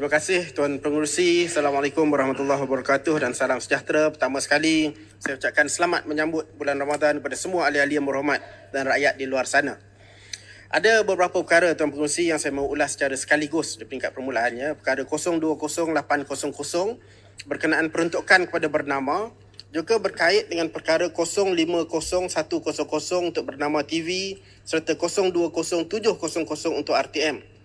Terima kasih Tuan Pengerusi. Assalamualaikum warahmatullahi wabarakatuh dan salam sejahtera. Pertama sekali, saya ucapkan selamat menyambut bulan Ramadan kepada semua ahli-ahli yang berhormat dan rakyat di luar sana. Ada beberapa perkara Tuan Pengerusi yang saya mahu ulas secara sekaligus di peringkat permulaannya. Perkara 020800 berkenaan peruntukan kepada bernama, juga berkait dengan perkara 050100 untuk bernama TV serta 020700 untuk RTM.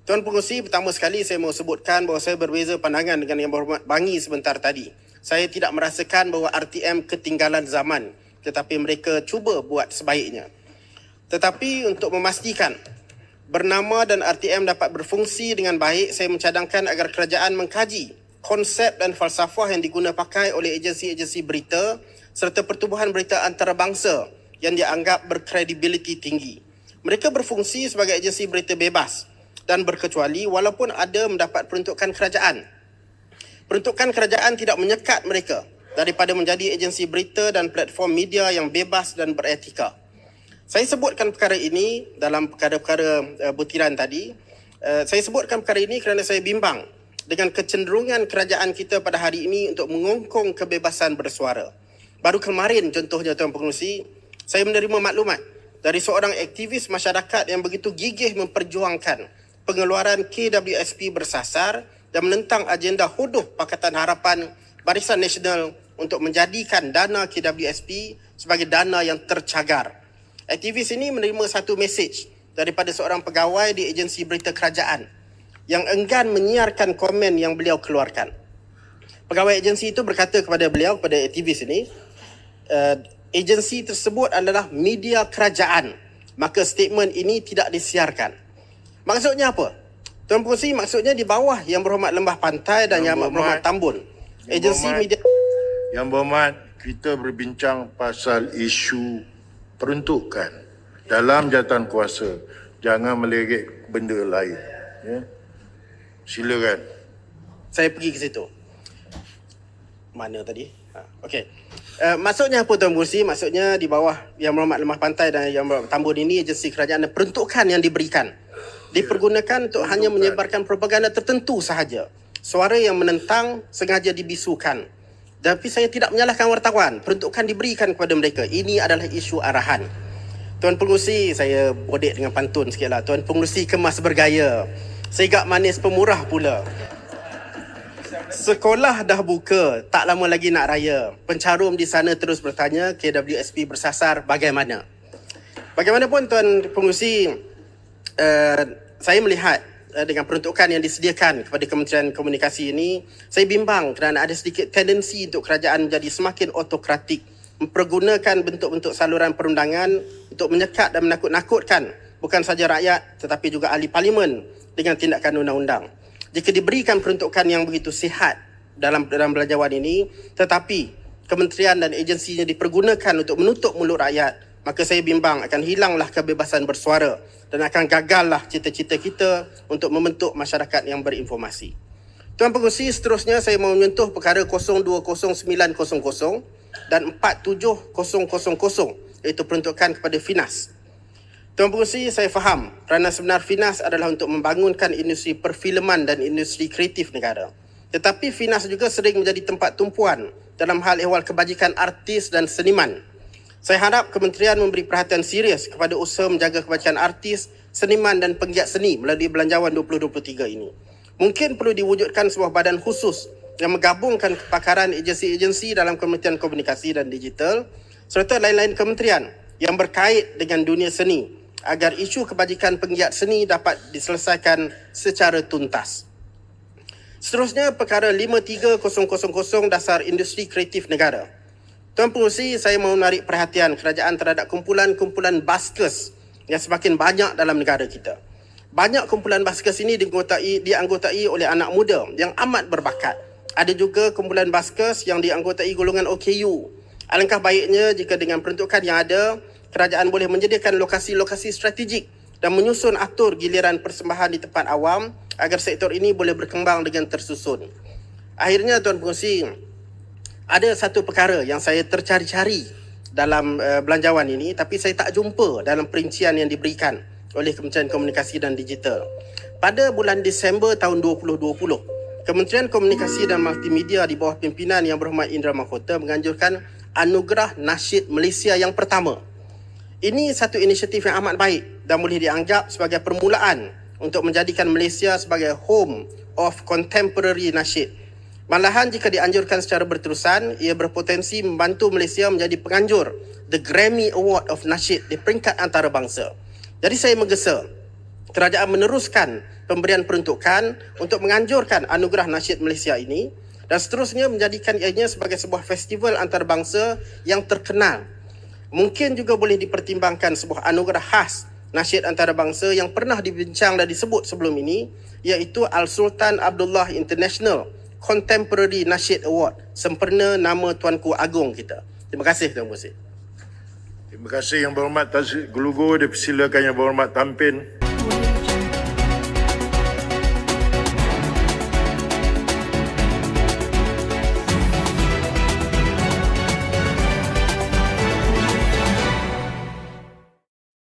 Tuan Pengerusi, pertama sekali saya mahu sebutkan bahawa saya berbeza pandangan dengan Yang Berhormat Bangi sebentar tadi. Saya tidak merasakan bahawa RTM ketinggalan zaman, tetapi mereka cuba buat sebaiknya. Tetapi untuk memastikan bernama dan RTM dapat berfungsi dengan baik, saya mencadangkan agar kerajaan mengkaji konsep dan falsafah yang diguna pakai oleh agensi-agensi berita serta pertubuhan berita antarabangsa yang dianggap berkredibiliti tinggi. Mereka berfungsi sebagai agensi berita bebas dan berkecuali walaupun ada mendapat peruntukan kerajaan. Peruntukan kerajaan tidak menyekat mereka daripada menjadi agensi berita dan platform media yang bebas dan beretika. Saya sebutkan perkara ini dalam perkara-perkara butiran tadi. Saya sebutkan perkara ini kerana saya bimbang dengan kecenderungan kerajaan kita pada hari ini untuk mengongkong kebebasan bersuara. Baru kemarin contohnya Tuan Pengerusi, saya menerima maklumat dari seorang aktivis masyarakat yang begitu gigih memperjuangkan pengeluaran KWSP bersasar dan menentang agenda hodoh Pakatan Harapan Barisan Nasional untuk menjadikan dana KWSP sebagai dana yang tercagar. Aktivis ini menerima satu mesej daripada seorang pegawai di agensi berita kerajaan yang enggan menyiarkan komen yang beliau keluarkan. Pegawai agensi itu berkata kepada beliau, kepada aktivis ini, agensi tersebut adalah media kerajaan, maka statement ini tidak disiarkan. Maksudnya apa? Tuan Pengerusi, maksudnya di bawah Yang Berhormat Lembah Pantai dan Yang Berhormat Tambun. Agensi media... Yang Berhormat, kita berbincang pasal isu peruntukan dalam jawatan kuasa. Jangan melirik benda lain. Ya? Silakan. Saya pergi ke situ. Mana tadi? Okey. Maksudnya apa Tuan Pengerusi? Maksudnya di bawah Yang Berhormat Lembah Pantai dan Yang Berhormat Tambun ini agensi kerajaan, peruntukan yang diberikan dipergunakan untuk hanya menyebarkan propaganda tertentu sahaja. Suara yang menentang sengaja dibisukan. Tapi saya tidak menyalahkan wartawan. Peruntukan diberikan kepada mereka. Ini adalah isu arahan. Tuan Pengerusi, saya bodek dengan pantun sikitlah. Tuan Pengerusi kemas bergaya. Segak manis pemurah pula. Sekolah dah buka, tak lama lagi nak raya. Pencarum di sana terus bertanya, KWSP bersasar bagaimana? Bagaimanapun Tuan Pengerusi, saya melihat dengan peruntukan yang disediakan kepada Kementerian Komunikasi ini, saya bimbang kerana ada sedikit tendensi untuk kerajaan menjadi semakin autokratik, mempergunakan bentuk-bentuk saluran perundangan untuk menyekat dan menakut-nakutkan bukan saja rakyat tetapi juga ahli parlimen dengan tindakan undang-undang. Jika diberikan peruntukan yang begitu sihat dalam belanjawan ini, tetapi kementerian dan agensinya dipergunakan untuk menutup mulut rakyat, maka saya bimbang akan hilanglah kebebasan bersuara dan akan gagallah cita-cita kita untuk membentuk masyarakat yang berinformasi. Tuan Pengerusi, seterusnya saya mahu menyentuh perkara 020900 dan 47000 iaitu peruntukan kepada Finas. Tuan Pengerusi, saya faham kerana sebenar Finas adalah untuk membangunkan industri perfilman dan industri kreatif negara. Tetapi Finas juga sering menjadi tempat tumpuan dalam hal ehwal kebajikan artis dan seniman. Saya harap kementerian memberi perhatian serius kepada usaha menjaga kebajikan artis, seniman dan penggiat seni melalui Belanjawan 2023 ini. Mungkin perlu diwujudkan sebuah badan khusus yang menggabungkan kepakaran agensi-agensi dalam Kementerian Komunikasi dan Digital serta lain-lain kementerian yang berkait dengan dunia seni agar isu kebajikan penggiat seni dapat diselesaikan secara tuntas. Seterusnya, perkara 53000 dasar industri kreatif negara. Tuan Pengerusi, saya mahu menarik perhatian kerajaan terhadap kumpulan-kumpulan baskers yang semakin banyak dalam negara kita. Banyak kumpulan baskers ini dianggotai oleh anak muda yang amat berbakat. Ada juga kumpulan baskers yang dianggotai golongan OKU. Alangkah baiknya jika dengan peruntukan yang ada, kerajaan boleh menyediakan lokasi-lokasi strategik dan menyusun atur giliran persembahan di tempat awam agar sektor ini boleh berkembang dengan tersusun. Akhirnya Tuan Pengerusi, ada satu perkara yang saya tercari-cari dalam belanjawan ini tapi saya tak jumpa dalam perincian yang diberikan oleh Kementerian Komunikasi dan Digital. Pada bulan Disember tahun 2020, Kementerian Komunikasi dan Multimedia di bawah pimpinan Yang Berhormat Indra Mahkota menganjurkan Anugerah Nasyid Malaysia yang pertama. Ini satu inisiatif yang amat baik dan boleh dianggap sebagai permulaan untuk menjadikan Malaysia sebagai home of contemporary nasyid. Malahan jika dianjurkan secara berterusan, ia berpotensi membantu Malaysia menjadi penganjur The Grammy Award of Nasyid di peringkat antarabangsa. Jadi saya menggesa kerajaan meneruskan pemberian peruntukan untuk menganjurkan Anugerah Nasyid Malaysia ini dan seterusnya menjadikan ianya sebagai sebuah festival antarabangsa yang terkenal. Mungkin juga boleh dipertimbangkan sebuah anugerah khas nasyid antarabangsa yang pernah dibincang dan disebut sebelum ini, iaitu Al-Sultan Abdullah International Contemporary Nasyid Award, sempurna nama Tuanku Agong kita. Terima kasih Tuan Presiden. Terima kasih Yang Berhormat Tasik Gelugur. Dipersilakan Yang Berhormat Tampin.